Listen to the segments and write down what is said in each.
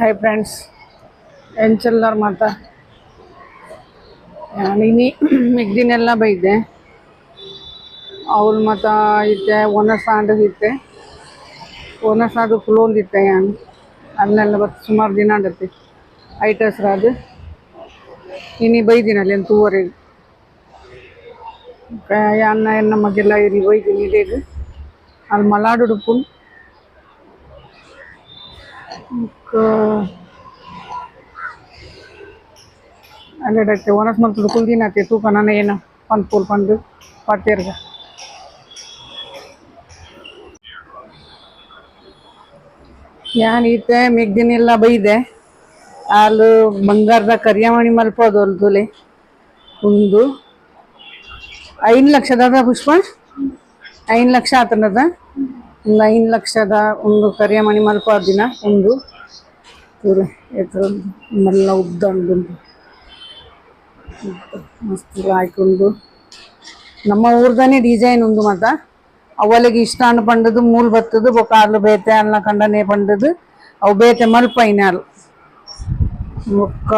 hi friends ಎಂಚೆಲ್ಲರ್ ಮಾತಾ ನೀನಿ ಮಿಗ್ದಿನೆಲ್ಲ ಬೈದೆ ಅವಳು ಮಾತಾ ಇತ್ತೆ ಒನಸಾಂಡು ಇತ್ತೆ ಒನಸಾದು ಕುಲೋಂದಿತ್ತೆ ಯಾನು ಅಲ್ಲೆಲ್ಲ ಬತ್ತು ಸುಮಾರು ದಿನ ಆಡತ್ತೆ ಐಟಸ್ರಾದು ಇನಿ ಬೈದಿನಲ್ಲಿ ಏನು ತೂವರೆಗೆ ಅನ್ನ ಎನ್ನ ಮಗೆಲ್ಲ ಇರಿ ಬೈದಿನಿ ಇದೇಗ ಅಲ್ಲಿ ಮಲಾಡುಡುಪು ಅಲ್ಲೆಡತ್ತೆ ಒನಸ್ ಮಲ್ತದ ಕುಲ್ದಿನತ್ತೆ ತೂಕನ ಏನು ಪಂದ್ ಪೂಲ್ ಪಂದು ಪಟ್ಟೆರ್ಗ ಯಾನ್ ಈತೆ ಮೆಗ್ದಿನೆಲ್ಲ ಬೈದೆ ಹಾಲು ಬಂಗಾರದ ಕರಿಯಮಣಿ ಮಲ್ಪೋದು ಅಲ್ದುಲೆ ಒಂದು 5 ಲಕ್ಷದ ಪುಷ್ಪ 5 ಲಕ್ಷ ಆತನದ ಒಂದು 5 ಲಕ್ಷದ ಒಂದು ಕರಿಯಮಣಿ ಮಲ್ಪ ದಿನ ಒಂದು ಮಲ್ಲ ಉದ್ದ ಉಂಟು ಮಸ್ತ್ ಹಾಕೊಂಡು ನಮ್ಮ ಊರ್ದಾನೆ ಡಿಸೈನ್ ಉಂದು ಮತ್ತ ಅವಲಿಗೆ ಇಷ್ಟ ಅನ್ನು ಪಂಡದು ಮೂಲ್ ಬತ್ತದು ಬೊಕ್ಕ ಅಲ್ಲ ಬೇತೆ ಅಲ್ಲ ಕಂಡನೆ ಪಂಡದು ಅವು ಬೇತೆ ಮಲ್ಪ ಇನ್ಯಾರು ಬೊಕ್ಕ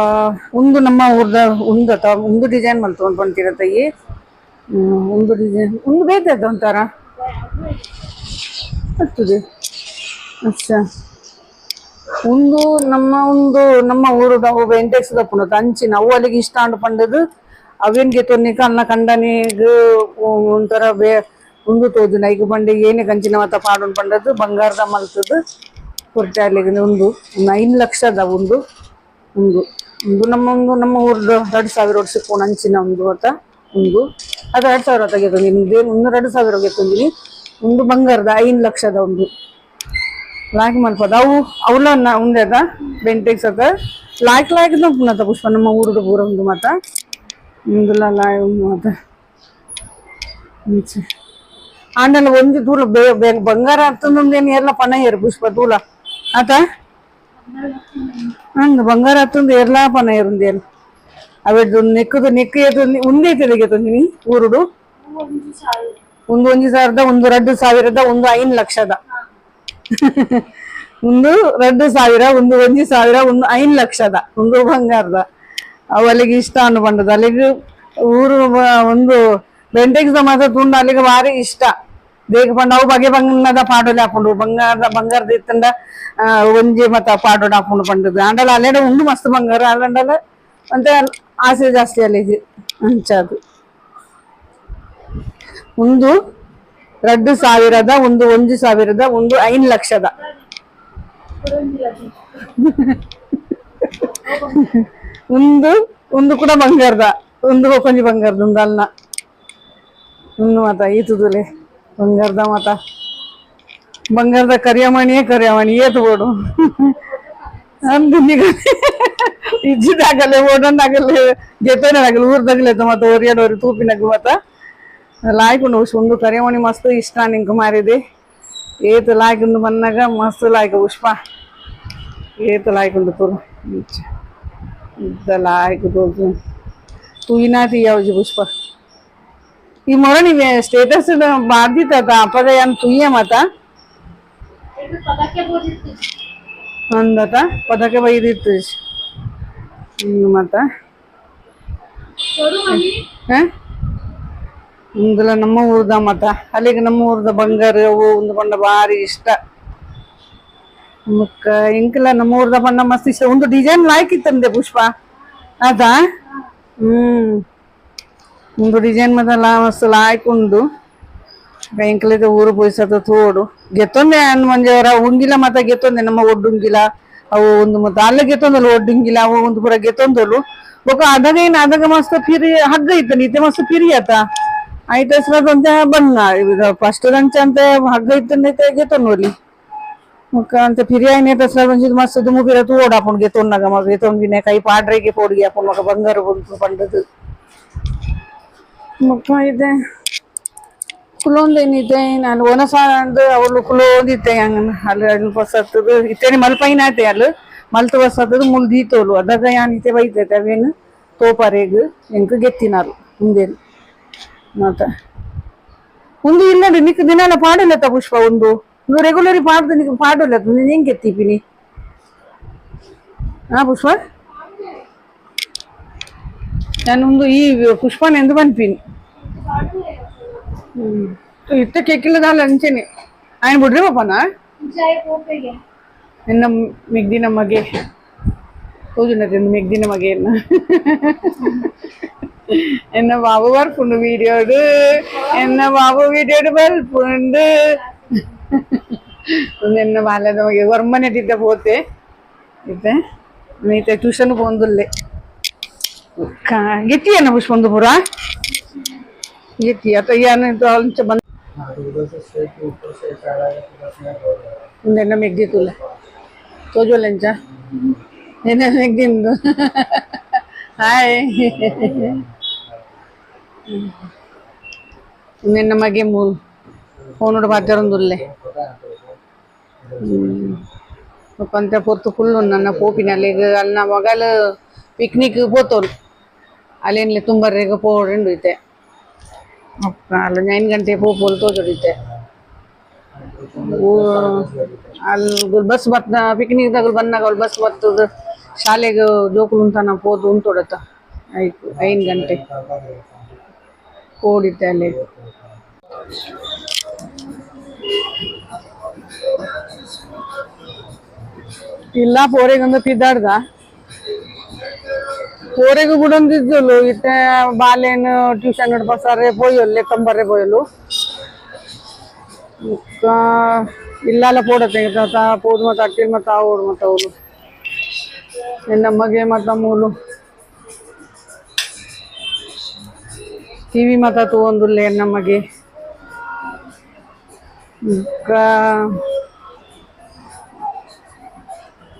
ಒಂದು ನಮ್ಮ ಊರ್ದ ಉಂದತ ಒಂದು ಡಿಸೈನ್ ಮಲ್ತು ಪಂತಿರತ್ತ ಈ ಒಂದು ಡಿಸೈನ್ ಒಂದು ಬೇತೆ ಅದ ಒಂಥರ ಹತ್ತದೆ ಅಚ್ಚಾ ಒಂದು ನಮ್ಮ ಊರದ ಅವು ಬೆಂಟೆಕ್ಸ್ ದಪ್ಪುನತ ಅಂಚಿನ ಅವು ಅಲ್ಲಿಗೆ ಇಷ್ಟ ಅಂಡು ಪಂಡದು ಅವೇನ್ಗೆ ತೊನ್ನಿಕ ಅನ್ನ ಕಂಡನಿಗ ಒಂಥರ ಒಂದು ತೋದಿನ ಈಗ ಬಂಡೆ ಏನೇ ಕಂಚಿನ ಮತ್ತ ಪಾಡೋನ್ ಪಂಡದು ಬಂಗಾರದ ಮಲ್ತದು ಕೊರ್ತೆ ಅಲ್ಲಿಗೆ ಒಂದು 5 ಲಕ್ಷದ ಒಂದು ನಮ್ಮ ಊರ್ದು 2,000 ವರ್ಷ ಸಿಕ್ಕೋಣ ಅಂಚಿನ ಒಂದು ಮತ್ತ ಒಂದು ಅದು 2,000 ತೆಗೆದು ನಿಮ್ಗೆ ಒಂದು 2,000 ಗೆತ್ತಂದಿನಿ ಒಂದು ಬಂಗಾರದ 5 ಲಕ್ಷದ ಒಂದು ಲಾಯ್ಕ್ ಮಲ್ಪದ ಅವಳನ್ನ ಉಂದದ ಬೆಂಟೆಕ್ಸ್ ಅದ ಲಾಯ್ಕ್ ಪುನತ ಪುಷ್ಪ ನಮ್ಮ ಊರದ ಪೂರ ಒಂದು ಮತ ಮುಂದೆಲ್ಲ ಲಾಯ್ ಒಂದು ಮತ ಆಂಡಲ್ಲ ಒಂದು ತೂಲ ಬಂಗಾರ ಹತ್ತೊಂದೇನು ಎಲ್ಲ ಪಣ ಏರು ಪುಷ್ಪ ತೂಲ ಆತ ಹಂಗ ಬಂಗಾರ ಹತ್ತೊಂದು ಎಲ್ಲ ಪಣ ಏರುಂದೇನು ಅವತ್ತು ನೆಕ್ ಏತು ಒಂದೇ ತೆರಿಗೆ ತಂದಿನಿ ಊರುಡು ಒಂದು 1,000 ಒಂದು 2,000 ಒಂದು 5 ಲಕ್ಷದ ಒಂದು 2,000 ಒಂದು 1,000 ಒಂದು 5 ಲಕ್ಷದ ಒಂದು ಬಂಗಾರದ ಅವಲ್ಲಿಗೆ ಇಷ್ಟ ಅನ್ನು ಬಂದದ್ದು ಅಲ್ಲಿಗೆ ಊರು ಒಂದು ಬೆಂಟೆಕ್ಸ್ ಮಾತ್ರ ತುಂಡು ಅಲ್ಲಿಗೆ ಭಾರಿ ಇಷ್ಟ ಬೇಗ ಪಂಡ ಅವು ಬಗೆ ಬಣ್ಣದ ಪಾಡೋಲಿ ಹಾಕೊಂಡು ಬಂಗಾರದ ಇತ್ತಂಡ ಒಂಜಿ ಮತ್ತ ಪಾಡೋಡ್ ಹಾಕೊಂಡು ಬಂದದ್ದು ಆಂಡಲ ಅಲ್ಲೆಡ ಉಂಡು ಮಸ್ತ್ ಬಂಗಾರ ಅಲ್ಲಂಡಲ ಅಂತ ಆಸೆ ಜಾಸ್ತಿ ಅಲ್ಲಿಗೆ ಅಂಚದು ಒಂದು 2,000 ಒಂದು 1,000 ಒಂದು 5 ಲಕ್ಷದ ಒಂದು ಕೂಡ ಬಂಗಾರದ ಒಂದು ಕೊಂಚ ಬಂಗಾರದ ಒಂದು ಅಲ್ಲ ಒಂದು ಮತ ಈತುದುಲೆ ಬಂಗಾರದ ಕರಿಯಮಣಿ ಏತು ಬೋಡು ಅಂದಿಗ ಇಜ್ಜಿದಾಗಲೇ ಓಡೋಣಾಗಲೇ ಗೆತ್ತೋನಾಗಲಿ ಊರ್ದಾಗಲೇ ಮತ್ತೆ ಒರಿಯಾಡೋರಿ ತೂಪಿನಾಗ ಮತ ಲಾಯ್ಕೊಂಡು ಒಂದು ಕರಿಯಮಣಿ ಮಸ್ತ್ ಇಷ್ಟ ನಿಂಕ ಮಾರಿದೆ ಏತು ಲಾಯ್ಕೊಂಡು ಬಂದಾಗ ಮಸ್ತ್ ಲಾಯ್ಕ ಪುಷ್ಪ ಏತು ಲಾಯ್ಕೊಂಡು ತೋರು ಇದ್ದ ಲಾಯ್ಕು ತೋರ್ಸು ತೂಯಿನಾತಿ ಯಾವ್ಜಿ ಪುಷ್ಪ ಈ ಮೊರ ನೀವೇ ಸ್ಟೇಟಸ್ ಬಾರ್ದಿತ್ತ ಅಪ್ಪದ ಏನ್ ತುಯ್ಯ ಮತ ಅಂದತ ಪದಕ್ಕೆ ಬೈದಿತ್ತು ಮತ್ತ ಒಂದಲ್ಲ ನಮ್ಮ ಊರ್ದ ಮತ ಅಲ್ಲಿಗೆ ನಮ್ಮ ಊರ್ದ ಬಂಗಾರ ಅವು ಒಂದು ಬಣ್ಣ ಭಾರಿ ಇಷ್ಟ ಮುಕ್ಕ ಇಂಕಲ್ಲ ನಮ್ಮ ಊರ್ದ ಬಣ್ಣ ಮಸ್ತ್ ಇಷ್ಟ ಒಂದು ಡಿಸೈನ್ ಲಾಯ್ಕಿತ್ತಂದೆ ಪುಷ್ಪ ಅದಾ ಒಂದು ಡಿಸೈನ್ ಮದಲ್ಲ ಮಸ್ತ್ ಲಾಯ್ಕೊಂಡು ಇಂಕಲಿದ ಊರು ಪೋಯ್ಸದ ತೋಡು ಗೆತ್ತೊಂದೆ ಅನ್ ಮಂಜವರ ಉಂಗಿಲ ಮತ ಗೆತ್ತೊಂದೆ ನಮ್ಮ ಒಡ್ಡುಂಗಿಲ ಅವು ಒಂದು ಮತ್ತ ಅಲ್ಲ ಗೆತ್ತೊಂದಲ್ಲ ಒಡ್ಡುಂಗಿಲ ಅವು ಒಂದು ಪೂರ ಗೆತ್ತೊಂದಲು ಬೊಕ ಅದಾಗ ಮಸ್ತ್ ಪಿರಿ ಹಗ್ಗ ಇತ್ತ ನೀತೆ ಮಸ್ತ್ ಪಿರಿ ಆತ ಆಯ್ತು ಹೆಸರಂತ ಬಣ್ಣ ಈಗ ಫಸ್ಟ್ ರಂಚ ಅಂತ ಹಗ್ಗ ಇತ್ತಂದೈತೆ ಗೆತ್ತೊಂದೋಲಿ ಮುಖ ಅಂತ ಫಿರಿಯಾಗಿ ಹೆಸರು ಮಸ್ತ್ ದುಮು ಪಿರ ತೋಡ್ ಹಾಕೊಂಡು ಗೆತ್ತೊಂದಾಗ ಮಗ ಗೆತ್ತೊಂದಿನ ಕೈ ಪಾಡ್ರೆಗೆ ಪೋಡಿಗೆ ಹಾಕೊಂಡು ಮಗ ಬಂಗಾರ ಬಂತು ಪಂಡದು ಮುಖ ಇದೆ ಕುಲೊಂದೇನಿದೆ ನಾನು ಒನಸಾಂಡು ಅವಳು ಕುಲೋಂದಿತ್ತೆ ಹಂಗ ಅಲ್ಲಿ ಬಸತ್ತದು ಇತ್ತೇನೆ ಮಲ್ಪೈನಾತೆ ಅಲ್ಲಿ ಮಲ್ತು ಬಸತ್ತದು ಮುಲ್ದೀತೋಲು ಅದಾಗ ಯಾನಿತೆ ಬೈತೈತೆ ಅವೇನು ತೋಪರೆಗು ಎಂಕ ಗೆತ್ತಿನಾರು ಮುಂದೇನು ಮಾತ ಒಂದು ಇಲ್ಲ ನಿಕ್ ದಿನ ಪಾಡಲ್ಲತ್ತ ಪುಷ್ಪ ಒಂದು ರೆಗ್ಯುಲರಿ ಪಾಡ್ದು ನಿಕ್ ಪಾಡಲ್ಲತ್ತ ನೀನ್ ಹೆಂಗ್ ಗೆತ್ತಿಪಿನಿ పుష్ప నేను ముందు ఈ పుష్పాన్ని ఎందుకు అనిపింది ఇట్ట కేకిల దాని అంಚೆನೆ ఆయన ಬಿಡ್ರಿ ಪಾಪನ ಎನ್ನ ಮೆಗ್ದಿನ ಮಗೆ ತೋಜುನದೆ ಮೆಗ್ದಿನ ಮಗೆ എന്ന ബാബു വർക്കുണ്ട് വീഡിയോട് എന്ന ബാബു വീഡിയോട് ബൽപ്പുണ്ട് എന്ന ಬಾಲ್ಯದ ಮಗೆ ವರ್ಮನೆಟ್ಟಿದ್ದ ಪೋತೆ ಇತ್ತೆ ನೀತೆ ಟ್ಯೂಷನ್ ಪೋಂದುಲ್ಲೆ ಗೆಟ್ಟಿಯನ್ನ ಪುಷ್ಪಂದು ಪುರ ಗೆಟ್ಟಿ ಅಥವಾ ಏನು ಅಂಚ ಬಂದ ಮೆಗ್ದಿ ತುಲ್ಲ ತೋಜೋಲೆಂಚ ಎನ್ನ ಮೆಗ್ದಿಂದು ಹಾಯ್ ನಿನ್ನ ಮಗೆ ಫೋನೋಡು ಮಾತಾಡೊಂದುಲ್ಲೆ కొంత పొత్తు ఫుల్ ನನ್ನ ಪೋಪಿನಲ್ಲಿ ಅಲ್ಲ ಮಗಲು ಪಿಕ್ನಿಕ್ ಪೋತೋರು ಅಲ್ಲೇನ್ಲೆ ತುಂಬರ್ರೆಗ ಪೋಡು ಐತೆ ಅಲ್ಲ 9 ಗಂಟೆ ಪೋಪೋಲು ತೋಜೊಡಿತೆ ಅಲ್ಲಿ ಬಸ್ ಬತ್ತ ಪಿಕ್ನಿಕ್ದಾಗ ಬಂದಾಗ ಅಲ್ಲಿ ಬಸ್ ಬರ್ತದ ಶಾಲೆಗೆ ಜೋಕುಲು ಉಂತಾನ ಪೋದು ಉಂಟೋಡತ್ತ ಆಯ್ತು 5 ಗಂಟೆ ಓಡಿತೆ ಅಲ್ಲಿ ಇಲ್ಲ ಪೋರೆಗೊಂದು ತಿದ್ದಾಡ್ದ ಪೋರೆಗೂ ಬಿಡೊಂದಿದ್ದಲು ಇತ್ತೆ ಬಾಲೇನು ಟ್ಯೂಷನ್ ಪಸಾರೆ ಪೋಯೊಲ್ಲೆ ಕಂಬರ್ರೆ ಪೋಯಲು ಇಲ್ಲಾಲ ಪೋಡತ್ತೆ ಪೋದು ಮತ್ತೆ ಅಟ್ಟಿಲ್ ಮತ್ತೆ ಆವೋಡು ಮತ್ತೆ ಅವಳು ನಿನ್ನ ಮಗೆ ಮತ್ತ ಮೂಲು ಟಿವಿ ಮತ್ತ ತಗೊಂದುಲ್ಲೆ ನಮಗೆ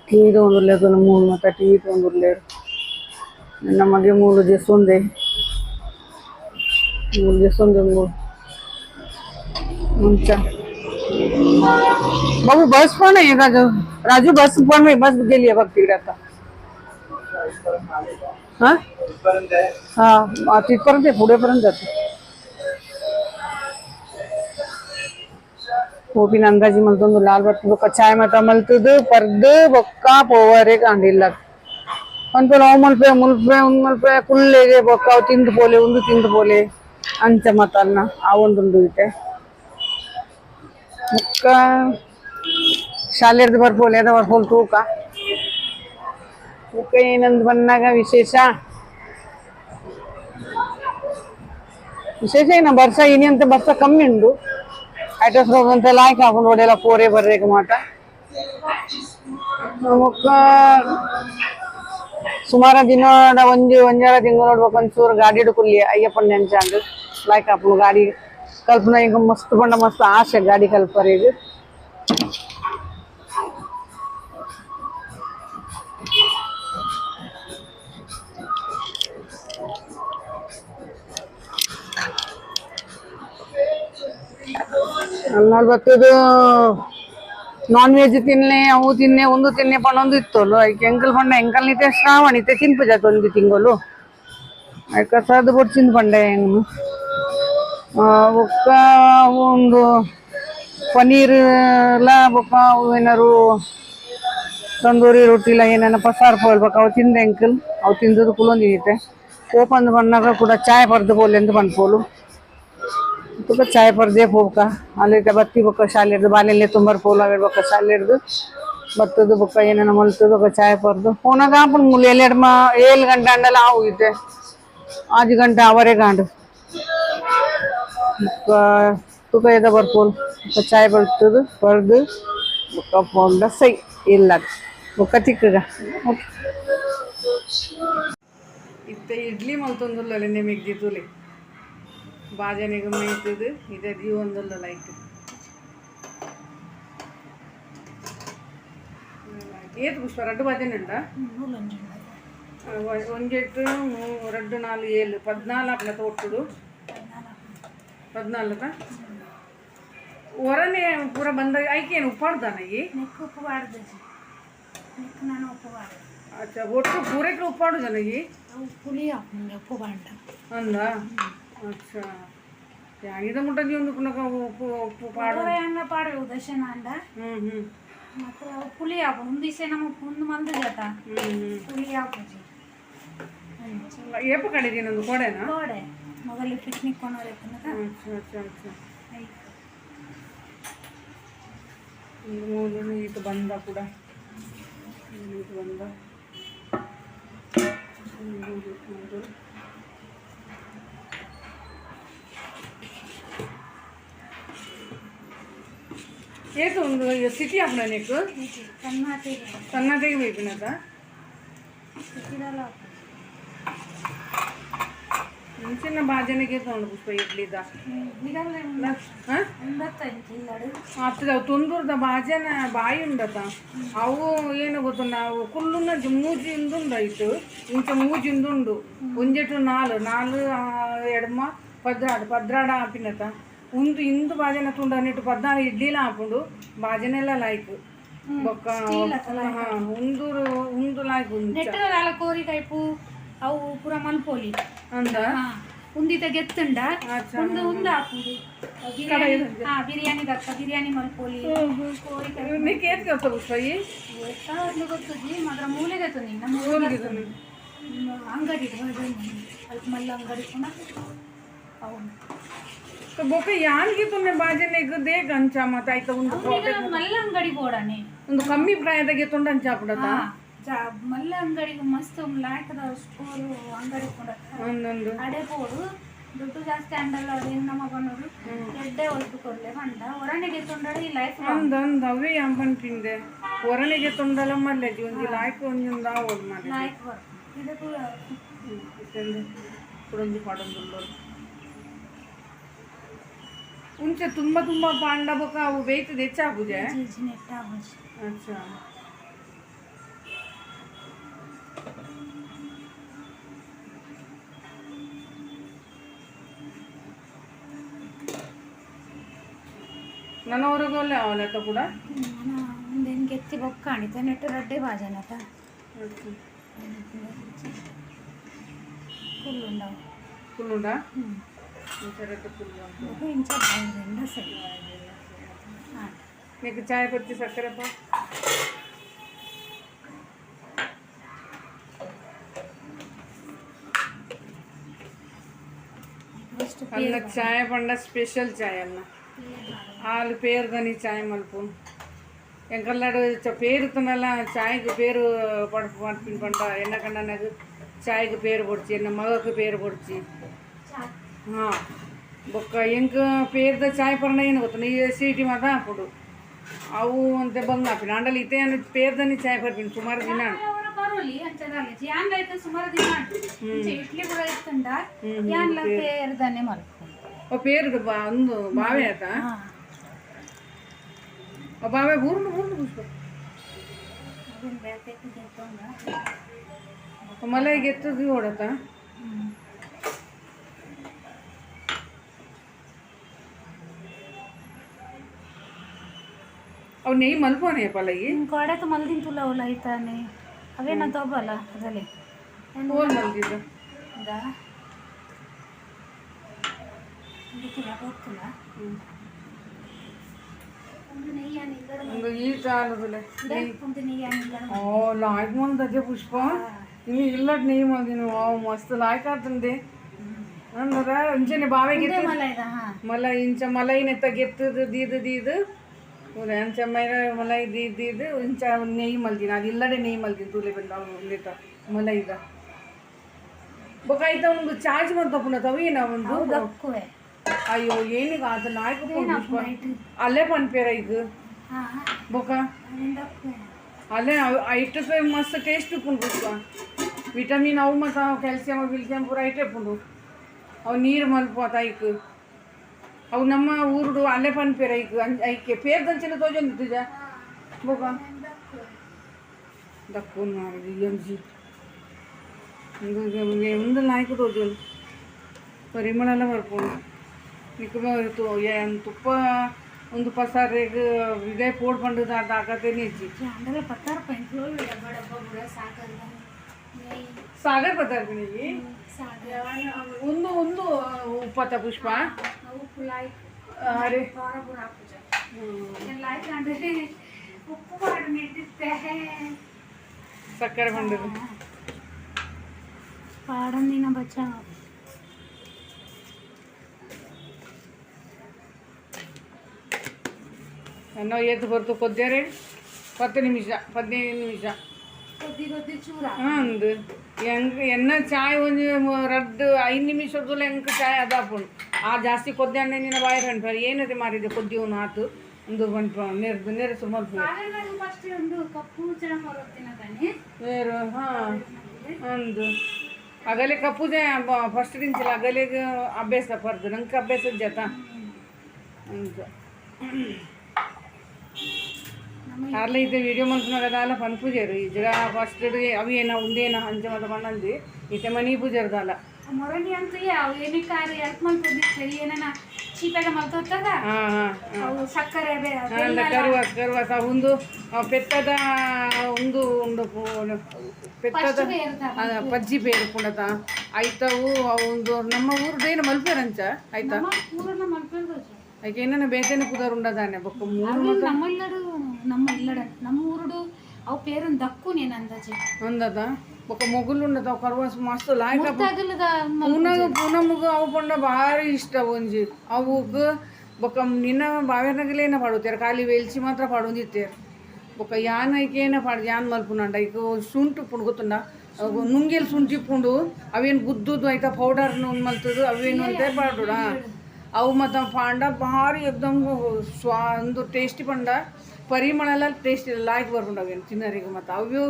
ಟಿವಿ ತಗೊಂದುಲ್ಲೆ ಅದನ್ನು ಮೂಲು ಮತ್ತೆ ಟಿವಿ ತಗೊಂದುಲ್ಲೆ ನಿನ್ನ ಮಗೆ ಮೂಲು ಜೆಸ್ಸೊಂದೆ ಮೂಲು ಜೆಸ್ಸೊಂದೆ ಮೂಲು ಮುಂಚ बाबू बस पण आहे राजू राजू बस पण नाही बस गेली आहे बघ तिकडे आता हा तिथपर्यंत पुढेपर्यंत जाते ಹೋಪಿನ ಅಂದಾಜಿ ಮಲ್ತೊಂದು ಲಾಲ್ ಬರ್ತದ ಚಾಯ್ ಮತ ಮಲ್ತದ ಪರ್ದು ಬೊಕ್ಕ ಪೋವರೆ ಕಾಂಡಿಲ್ಲ ಅಂತ ನಾವು ಮುಲ್ಪೆ ಕುಲ್ಲೆಗೆ ಬೊಕ್ಕ ಅವು ತಿಂದು ಪೋಲೆ ಒಂದು ತಿಂದು ಪೋಲೆ ಅಂಚ ಮತನ್ನ ಆ ಒಂದೊಂದು ಐತೆ ಮುಕ್ಕ ಶಾಲೆರ್ದು ಬರ್ಪೋಲೆ ಅದ ಬರ್ಪೋಲ್ ತೂಕ ಮುಕ್ಕ ಏನಂದು ಬಂದಾಗ ವಿಶೇಷ ಏನ ಬರ್ಸ ಇನಿ ಅಂತ ಬರ್ಸ ಕಮ್ಮಿ ಉಂಡು ಅಡ್ರೆಸ್ ಅಂತ ಲಾಯ್ಕ್ ಹಾಕೊಂಡು ಹೊಡೆಯಲ್ಲ ಪೋರೆ ಬರ್ಬೇಕು ಮಾಟ ಮುಕ್ಕ ಸುಮಾರು ದಿನ ಒಂಜಾರ ತಿಂಗಳು ನೋಡ್ಬೇಕು ಒಂಚೂರು ಗಾಡಿ ಹಿಡ್ಕೊಲ್ಲಿ ಅಯ್ಯಪ್ಪನ ನೆಂಚಾಂಡು ಲಾಯ್ಕ್ ಹಾಕೊಂಡು ಗಾಡಿ ಕಲ್ಪನಾ ಈಗ ಮಸ್ತ್ ಬಂಡ ಮಸ್ತ್ ಆಸೆ ಗಾಡಿ ಕಲ್ಪರಿಗೆ ಬರ್ತದು ನಾನ್ ವೆಜ್ ತಿನ್ನೆ ಅವು ತಿನ್ನೆ ಒಂದು ತಿನ್ನೆ ಪಣ್ಣೊಂದು ಇತ್ತೋಲು ಅದಕ್ಕೆ ಎಂಕಲ್ ಪಂಡ ಎಂಕಲ್ ನಿತೆ ಶ್ರಾವಣಿತೆ ತಿನ್ಪು ಜಾತ ಒಂದು ತಿಂಗಳು ಅದಕ್ಕೆ ಸರ್ದು ಬಿಟ್ಟು ತಿಂದು ಪಂಡೆ ಹೆಂಗ್ ಬೊಕ್ಕ ಒಂದು ಪನೀರ್ ಎಲ್ಲ ಬೊಕ್ಕ ಏನಾರು ತಂದೂರಿ ರೊಟ್ಟಿಲ ಏನೇನ ಪಸಾರು ಪೋಲ್ಬೇಕು ಅವು ತಿಂದೆ ಎಂಕಲ್ ಅವು ತಿಂದದ್ದು ಕುಲೊಂದಿತ್ತೆ ಓಪಂದು ಬಂದಾಗ ಕೂಡ ಚಾಯ್ ಪರ್ದು ಪೋಲೆ ಎಂದು ಬಂದ್ಪೋಲು तुका चाय पर दे पोಕ ಅಲ್ಲಿ ಬತ್ತಿ ಬೊಕ್ಕ ಶಾಲೆರ್ದು ಬಾಲೆಲ್ಲೇ ತುಂಬರ್ ಪೋಲ ಬೊಕ್ಕ ಶಾಲೆರ್ದು ಬತ್ತದು ಬೊಕ್ಕ ಏನೇನ ಮಲ್ತದು ಬೊಕ್ಕ ಚಾಯ್ ಪರ್ದು ಪೋನಾಗ ಆಪುನ್ ಮುಲ್ 7 ಗಂಟೆ ಅಂಡಲ ಆವುತ್ತೆ 5 ಗಂಟೆ ಅವರೇ ಗಾಂಡು ತುಕ ಎದ ಬರ್ಪೋಲ್ ಬೊಕ್ಕ ಚಾಯ್ ಬರ್ತದು ಪರ್ದು ಬೊಕ್ಕ ಪೋಂಡ ಸೈ ಇಲ್ಲ ಬೊಕ್ಕ ತಿಕ್ಕಗ ಇತ್ತೆ ಇಡ್ಲಿ ಮಲ್ತೊಂದುಲ್ಲ ನಿಮಗೆ ದಿತುಲಿ ಬಾಜನೆಗೆ ಮೇಯ್ತದು ಇದೆ ದೀವ ಒಂದಲ್ಲ ಲೈಟ್ ಏತು ಪುಷ್ಪ ರಡ್ಡು ಬಾಜನೆ ಉಂಡ ಒಂಜೆಟ್ಟು 2 4 7 14 ತೋಟುಡು 14 ಹೊರನೆ ಪೂರ ಬಂದಾಗ ಐಕೇನು ಉಪ್ಪಾಡ್ದಾನಗಿ ಉಪ್ಪು ಬಾಡ್ದು ನಾನು ಉಪ್ಪು ಬಾಡ ಅಚ್ಚಾ ಒಟ್ಟು ಪೂರಕ್ಕೆ ಉಪ್ಪಾಡು ಜನಗಿ ಪುಳಿ ಉಪ್ಪು ಬಾಂಡ ಅಂದ अच्छा यानी तो मुट्टा जी उनको उनको पाड़ो है ना पाड़ो दशना अंडा ಮಾತ್ರ ಪುಳಿ ಹಾಕು ಒಂದಿಸೆ ನಮ್ಮ ಒಂದು ಮಂದಿ ಜತ ಪುಳಿ ಹಾಕುಜಿ ಏಪ ಕಡೆಗೆ ನಂದು ಕೋಡೆನಾ ಕೋಡೆ ಮೊದಲು ಪಿಕ್ನಿಕ್ ಕೊನೋದಕ್ಕೆ ಇದು ಬಂದ ಕೂಡ ಇದು ಬಂದ ಏತು ಒಂದು ಸಿಟಿ ಹಾಕೋಣ ನೀಕು ಸಣ್ಣದಾಗಿ ಬೇಕನದ ಮುಂಚಿನ ಭಾಜನೆಗೆ ತೊಗೊಂಡು ಪುಷ್ಪ ಇಡ್ಲಿದ ಆಗ್ತದೆ ಅವು ತೊಂದೂರದ ಭಾಜನ ಬಾಯಿ ಉಂಡತ ಅವು ಏನು ಗೊತ್ತು ನಾವು ಕುಲ್ಲುನ ಮೂಜಿಂದು ಉಂಡಾಯ್ತು ಇಂಚ ಮೂಜಿಂದುಂಡು ಒಂಜೆಟು ನಾಲು ಎಡಮ ಪದ್ರಾಡ ಆಪಿನತ ಒಂದು ಇಂದು ಭಾಜನ ತುಂಡ ನೆಟ್ಟು 14 ಇಡ್ಲಿಲ ಹಾಕೊಂಡು ಭಾಜನೆಲ್ಲ ಲಾಯ್ಕ್ ಬೊಕ್ಕ ಉಂದು ಲಾಯ್ಕ್ ಕೋರಿ ಟೈಪು ಅವು ಪೂರ ಮಲ್ಪೋಲಿ ಅಂದ ಉಂದಿತ ಗೆತ್ತುಂಡ ಒಂದು ಉಂದು ಹಾಕುದು ಬಿರಿಯಾನಿ ದಕ್ಕ ಬಿರಿಯಾನಿ ಮಲ್ಪೋಲಿ ಕೋರಿ ಕೇತ್ ಗೊತ್ತುಜಿ ಗೊತ್ತುಜಿ ಮಾತ್ರ ಮೂಲೆಗೆ ನಮ್ಮ ಅಂಗಡಿ ಅಲ್ಪ ಮಲ್ಲ ಅಂಗಡಿ ಕೂಡ అవును तो बोके यान की तुमने बाजने को दे गंचा मत आई तो उनको मल्ल अंगड़ी बोड़ाने उनको कमी प्रायदागे तो डंचा पड़ता मल्ल अंगड़ी मस्त लायकದ ಸ್ಟೋರ್ ಅಂಗಡಿ ಕೊಡತ್ತ ಅಡೆ ಬೋಡು ದುಡ್ಡು ಜಾಸ್ತಿ ಅಂಡಲ್ಲ ಅದೇನು ನಮ್ಮ ಬನ್ನೋರು ಎಡ್ಡೆ ಒಳ್ದುಕೊರ್ಲೆ ಬಂದ ಹೊರನೆಗೆ ತೊಂಡಡೆ ಈ ಲೈಫ್ ಅಂದಂದ ಅವೇ ಅಂಪನ್ಪಿಂದೆ ಹೊರನೆಗೆ ತೊಂಡಲ ಮಲ್ಲೆಜಿ ಒಂದು ಲಾಯ್ಕ್ ಒಂದಿಂದ ಓಡ್ ಮಾಡಿ ಲಾಯ್ಕ್ ಬರ್ ಇದಕ್ಕೆ ಕುಡಂಜಿ ಪಾಡಂದುಲ್ಲೋ उनसे तुम्बा पांडा बका वो वेट देचा बुझे जी नेटा बुझ अच्छा ನನವರೆಗೋಲೆ ಅವಲೆ तो ಕೂಡ ಒಂದೇನ್ ಗೆತ್ತಿ ಬೊಕ್ಕ ಕಾಣಿತ ನೆಟ್ಟು ರಡ್ಡೆ ಬಾಜನತ ಫುಲ್ಲುಂಡಾ నీకు చాయ్ పత్తి సక్కరప్ప అన్న చాయ్ పండ స్పెషల్ చాయ్ అన్న వాళ్ళు పేరు కానీ చాయ్ మలుపు ఎంకల్లాడు పేరు తినాల చాయ్కి పేరు పడుపు పంట ఎన్నకన్నా నాకు చాయ్కి పేరు పొడిచి ఎన్న మగకు పేరు పొడిచి हाँ बొక్క इंक पेरद चाय परण ಏನು ಗೊತ್ತು ನೀ ಸಿಟಿ ಮಾತ ಅప్పుడు ಅವು ಅಂತ ಬಂಗ ಆಪಿನ ಅಂಡಲಿ ಇತೆ ಅನ್ನ ಪೇರ್ದನಿ ಚಾಯ್ ಬರ್ಪಿನ ಸುಮಾರು ದಿನ ಬರೋಲಿ ಅಂಚದಾಲೆ ಯಾನ್ ಲೈತ ಸುಮಾರು ದಿನ ಇಡ್ಲಿ ಕೂಡ ಇತ್ತಂಡ ಯಾನ್ ಲ ಪೇರ್ದನೆ ಮಲ್ಕೊಂಡು ಓ ಪೇರ್ದ ಒಂದು ಬಾವೆ ಆತ ಓ ಬಾವೆ ಬೂರ್ನು ಪುಷ್ಪ ಅದನ್ನ ಬೇಟೆಗೆ ಗೆತ್ತಂಡ ಮಲೈ ಗೆತ್ತದಿ ಓಡತ ಅವು ನೆಯ್ಯಿ ಮಲ್ಪೋನೆ ಪಲಗಿ ಕೋಡೆ तो ಮಲ್ದಿನ ತುಲ ಅವಲ ಐತಾನೆ ಅವೇನ ತೋಬಲ್ಲ ಅದಲೆ ಓಲ್ ಮಲ್ದಿದ ದಾ ತುಲ ಗೊತ್ತಲ್ಲ ಒಂದು ನೆಯ್ಯಾನಿ ಇದರ ಒಂದು ಈ ಚಾಲದಲೆ ಒಂದು ನೆಯ್ಯಾನಿ ಓ ಲಾಯ್ಕ್ ಮಂದಜೆ ಪುಷ್ಪ ಇನ್ನು ಇಲ್ಲಟ್ ನೆಯ್ಯಿ ಮಲ್ದಿನ ವಾವ್ ಮಸ್ತ್ ಲಾಯ್ಕ್ ಆತಂದೆ ಅಂದ್ರೆ ಇಂಚನೆ ಬಾವೆ ಗೆತ್ತು ಮಲ ಇಂಚ ಮಲೈನೆತ್ತ ಗೆತ್ತದು ದೀದು ಅಂಚ ಮಲೈ ದೀದು ಇಂಚ ನೆಯ್ಯಿ ಮಲ್ದಿನ ಅದು ಇಲ್ಲಡೆ ನೆಯ್ಯಿ ಮಲ್ದಿನ ತೂಲೆ ಬಂದ ಲೇಟ ಮಲೈದ ಬೊಕಾಯ್ತ ಒಂದು ಚಾರ್ಜ್ ಮಾಡ್ತಪ್ಪನ ತವೇನ ಒಂದು ಅಯ್ಯೋ ಏನಿಗ ಅದು ನಾಯ್ಕ ಅಲ್ಲೇ ಪನ್ಪೇರ ಈಗ ಬೊಕ ಅಲ್ಲೇ ಐಟಕ್ಕೆ ಮಸ್ತ್ ಟೇಸ್ಟ್ ಉಪ್ಪುಂಡು ವಿಟಮಿನ್ ಅವು ಮತ್ತು ಕ್ಯಾಲ್ಸಿಯಮ್ ವಿಲ್ಸಿಯಮ್ ಪೂರ ಐಟೆ ಉಪ್ಪುಂಡು ಅವು ನೀರು ಮಲ್ಪೋತ ಐಕ್ ಅವು ನಮ್ಮ ಊರುಡು ಅಲ್ಲೇ ಪನ್ಪೇರ ಐಕ್ ಐಕೆ ಪೇರ್ದಂಚಿನ ತೋಜೊಂದು ತುಜ ಬೊಕ ದಪ್ಪು ಮಾರಿ ಎಮ್ ಜಿ ಒಂದು ನಾಯ್ಕು ತೋಜೊಂದು ಪರಿಮಳ ಎಲ್ಲ ಬರ್ಕೊಂಡು ನಿಕ್ಕು ತುಪ್ಪ ಒಂದು ಪಸಾರೆಗೆ ಇದೇ ಪೋಡ್ ಬಂದು ಅದು ಹಾಕತ್ತೇನೆ ಇಜ್ಜಿ ಸಾಗರ್ ಪದಾರ್ಥ ನೀಗಿ ಒಂದು ಉಪ್ಪತ್ತ ಪುಷ್ಪ ಉಪ್ಪು ಲಾಯ್ಕ್ ಅರೆ ಉಪ್ಪು ಮಾಡಿ ನಿಟ್ಟಿತ್ತೆ ಸಕ್ಕರೆ ಬಂಡದು ಪಾಡಂದಿನ ಬಚ್ಚ ఎన్నో ఏది పొరుతూ కొద్దిరే 10 నిమిష 15 నిమిష ಕೊದ್ದಿ ಕೊದ್ದಿ ಚೂರ ಅಂದು ಹೆಂಗ್ ಎನ್ನ ಚಾಯ್ ಒಂದು ರದ್ದು 5 ನಿಮಿಷದಲ್ಲ ಹೆಂಗ್ ಚಾಯ್ ಅದಾಪುಂಡು ಆ ಜಾಸ್ತಿ ಕೊದ್ದಿ ಅಣ್ಣ ನಿನ್ನ ಬಾಯಿ ಕಂಡು ಏನದೆ ಮಾರಿದೆ ಕೊದ್ದಿ ಒಂದು ಆತು ಒಂದು ನೆರೆಸು ಮಲ್ಪು ಫಸ್ಟ್ ಒಂದು ಕಪ್ಪು ಚಾ ಹೊರತ್ತಿನ ತಾನೆ ಬೇರೆ ಹಾಂ ಅಂದು ಅಗಲೆ ಕಪ್ಪು ಜೆ ಫಸ್ಟ್ ದಿಂಚಿಲ್ಲ ಅಗಲೆಗೆ ಅಭ್ಯಾಸ ಪರ್ದು ನಂಗೆ ಅಭ್ಯಾಸ ಜತ ಅಂತ అట్లా అయితే వీడియో మనుకున్నా కదా అలా పని పూజారు ఇజగా ఫస్ట్ అవి ఏనా ఉందేనా అంచె మత పన్నది అయితే మనీ పూజారు దాలా ಮೊರನಿ ಅಂತ ಯಾವ ಏನೇ ಕಾರ್ಯ ಯಾಕೆ ಮಾಡ್ಕೊಂಡಿರ್ತೀರಿ ಏನಾನ ಚೀಪಾಗ ಮಲ್ತೋಗ್ತದ ಅವು ಸಕ್ಕರೆ ಕರುವಾಸ ಒಂದು ಪೆತ್ತದ ಒಂದು ಉಂಡು ಪೆತ್ತದ ಪಜ್ಜಿ ಬೇರು ಕುಂಡತ ಆಯ್ತವು ಒಂದು ನಮ್ಮ ಊರದೇನು ಮಲ್ಪೇರಂಚ ಆಯ್ತಾ ಊರನ್ನ ಮಲ್ಪೇರು అయితే ఏమైనా బేతైన కుదరు ఉండదాన్ని ఒక ನಮ್ಮ ಊರುಡು ಅವು పేరు దక్కు నేను అందాజే ఉండదా ఒక మొగులు ఉండదు ఒక రోజు మస్తు లాయక పూనముగు అವು పంಡ ಭಾರಿ ಇಷ್ಟ ಒಂಜಿ ಅವುಗ ఒక ನಿನ್ನ ಬಾವೆನಗಲೇನ ಪಡುತ್ತಾರೆ ಖಾಲಿ ವೇಲ್ಸಿ ಮಾತ್ರ ಪಡುದಿತ್ತೇರು ఒక ಯಾನೈಕೇನ ಪಡ್ ಯಾನ್ ಮಲ್ಪುನಂಡ ಈಗ ಶುಂಠು ಪುಂಡು ಗೊತ್ತುಂಡ ನುಂಗೆಲ್ ಶುಂಠಿ ಪುಂಡು ಅವೇನು ಗುದ್ದುದು ಆಯ್ತಾ ಪೌಡರ್ ಮಲ್ತದು ಅವೇನು ಅಂತ ಪಾಡುಡ ಅವು ಮತ್ತು ಪಾಂಡ ಭಾರಿ ಎಕ್ದಮ್ ಒಂದು ಟೇಸ್ಟಿ ಪಂಡ ಪರಿಮಳ ಟೇಸ್ಟ್ ಲಾಯ್ಕ್ ಬರ್ಕೊಂಡು ಅವೇನು ತಿನ್ನರಿಗೆ ಮತ್ತು ಅವು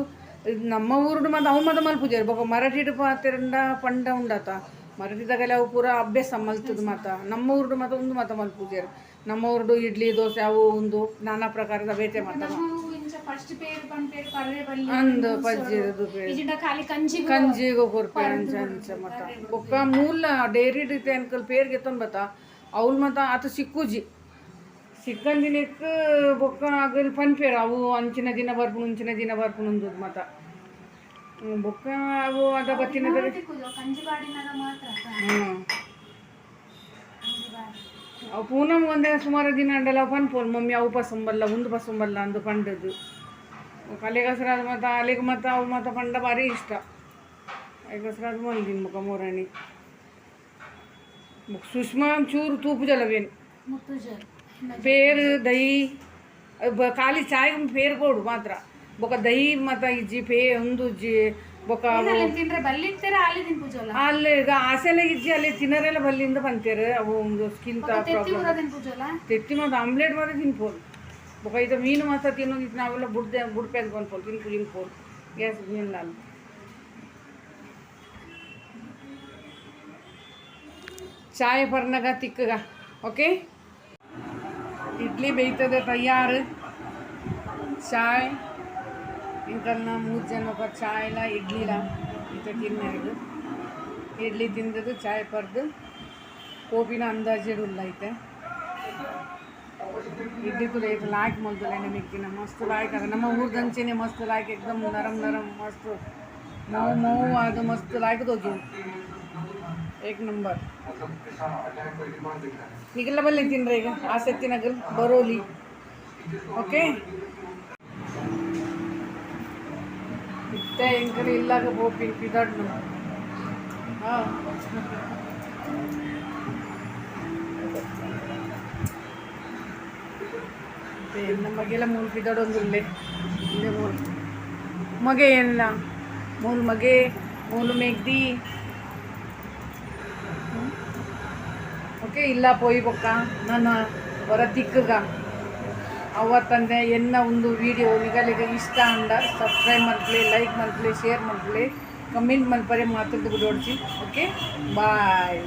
ನಮ್ಮ ಊರುಡು ಮತ್ತು ಅವು ಮತ್ತು ಮಲ್ಪೂಜಾರು ಬೊಕ್ಕ ಮರಾಠಿಡು ಪಾತಿರಂಡ ಪಂಡ ಉಂಡತ ಮರಾಠಿದಾಗಲೇ ಅವು ಪೂರ ಅಭ್ಯಾಸ ಮಲ್ತದು ಮತ್ತು ನಮ್ಮ ಊರುಡು ಮತ್ತು ಒಂದು ಮತ್ತು ಮಲ್ಪೂಜಾರು ನಮ್ಮ ಊರುಡು ಇಡ್ಲಿ ದೋಸೆ ಅವು ಒಂದು ನಾನಾ ಪ್ರಕಾರದ ಬೇಟೆ ಮಾಡ್ತಾರೆ ಅಂದು ಪಜ್ಜಿದು ಕಂಜಿಗೂ ಕೊರ್ಪೆ ಅಂಚ ಅಂಚ ಮತ್ತು ಬೊಕ್ಕ ಮೂಲ ಡೈರಿ ರೀತಿ ಅನ್ಕಲ್ ಪೇರ್ಗೆ ತಂದು ಬತ್ತ ಅವ್ಲು ಮತ್ತು ಆತ ಸಿಕ್ಕುಜಿ ಸಿಕ್ಕಂದಿನಕ್ಕೆ ಬೊಕ್ಕ ಆಗಲ್ ಪನ್ಪೇರು ಅವು ಅಂಚಿನ ದಿನ ಬರ್ಪುಣು ಮುಂಚಿನ ದಿನ ಬರ್ಪುಣು ಅಂದದ್ದು ಮತ್ತು ಬೊಕ್ಕ ಅವು ಅದ ಬತ್ತಿನ ಅವು ಪೂನಮ್ ಒಂದೇ ಸುಮಾರು ದಿನ ಅಂಡಲ್ಲ ಪನ್ಪೋಲ್ ಮಮ್ಮಿ ಅವು ಪಸಂಬಲ್ಲ ಒಂದು ಪಸಂಬಲ್ಲ ಅಂದು ಪಂಡದ್ದು ಅಲೆಗಸರಾದ ಮತ್ತು ಅಲೆಗೆ ಮತ್ತು ಅವು ಮತ್ತು ಪಂಡ ಭಾರಿ ಇಷ್ಟ ಅಲೆಗಸರಾದ ಮಲ್ದಿನ ಮುಖ ಮೂರಣಿ ಸುಷ್ಮಾ ಚೂರು ತೂಪು ಜಲವೇನು ಪೇರು ದಹಿ ಖಾಲಿ ಚಾಯ್ ಪೇರು ಕೊಡು ಮಾತ್ರ ಬೊಕ್ಕ ದಹಿ ಮತ್ತು ಇಜ್ಜಿ ಪೇ ಒಂದು ಜಿ ಬೊಕ್ಕ ಅಲ್ಲಿ ಈಗ ಆಸೆಲೆ ಇಜ್ಜಿ ಅಲ್ಲಿ ತಿನ್ನರೆಲ್ಲ ಬಲ್ಲಿಂದ ಬಂತೇರು ಅವು ಒಂದು ಸ್ಕಿನ್ ಪ್ರಾಬ್ಲಮ್ ತೆತ್ತಿ ಮತ್ತು ಆಮ್ಲೆಟ್ ಮಾತ್ರ ತಿನ್ಪೋದು ಬೊಕ್ಕ ಇದು ಮೀನು ಮಾತ್ರ ತಿನ್ನೋದಿತ್ತು ನಾವೆಲ್ಲ ಬುಡ್ಪೇದು ಬಂದ್ಪೋದು ತಿನ್ಪೋದು ಗ್ಯಾಸ್ ಮೀನಿಲ್ಲ ಅಲ್ಲಿ चाय भरना तिक्कगा ओके इडली बेयतದೆ तैयार चाय इंकल्ना 3 जनक चाय ला इडली ला इथे ತಿನ್ನೋದು इडली ತಿಂದದ್ದು चाय पर्ದು ಕೋಪಿನ ಅಂದಾಜಿಡುಲ್ಲ ಐತೆ इडली तो एक लायक मलतले निमक्किन मस्त लायक अगर ನಮ್ಮ ಊರದಂಚೆನೆ मस्त लायक एकदम नरम नरम मस्त मऊ मऊ ಅದು मस्त लायक दोगी एक नंबर निकल बल्ले तीन रहेगा आसक्ति नगल बरोली ओके इतने इंकर इल्ला का वो पिदड़ हाँ ನಮಗೆಲ್ಲ ಮೂಲ ಪಿದಡೊಂದಿಲ್ಲ ಇಲ್ಲೇ ಮೂಲ ಮಗೆ ಏನಿಲ್ಲ ಮೂಲ ಮಗೆ ಮೂಲ ಮೇಗ್ದಿ ಓಕೆ ಇಲ್ಲ ಪೋಯಿ ಬೊಕ್ಕ ನಾನು ಹೊರ ತಿಕ್ಕಗ ಅವತ್ತಂದೆ ಎನ್ನ ಒಂದು ವಿಡಿಯೋ ನಿಗಲಿಗೆ ಇಷ್ಟ ಅಂದ ಸಬ್ಸ್ಕ್ರೈಬ್ ಮಾಡ್ಕೊಳ್ಳಿ ಲೈಕ್ ಮಾಡ್ಕೊಳ್ಳಿ ಶೇರ್ ಮಾಡ್ಕೊಳ್ಳಿ ಕಮೆಂಟ್ ಮಾಡ್ಪರೆ ಮಾತಾಡ್ದು ಬಿಡೋಡ್ಸಿ ಓಕೆ ಬಾಯ್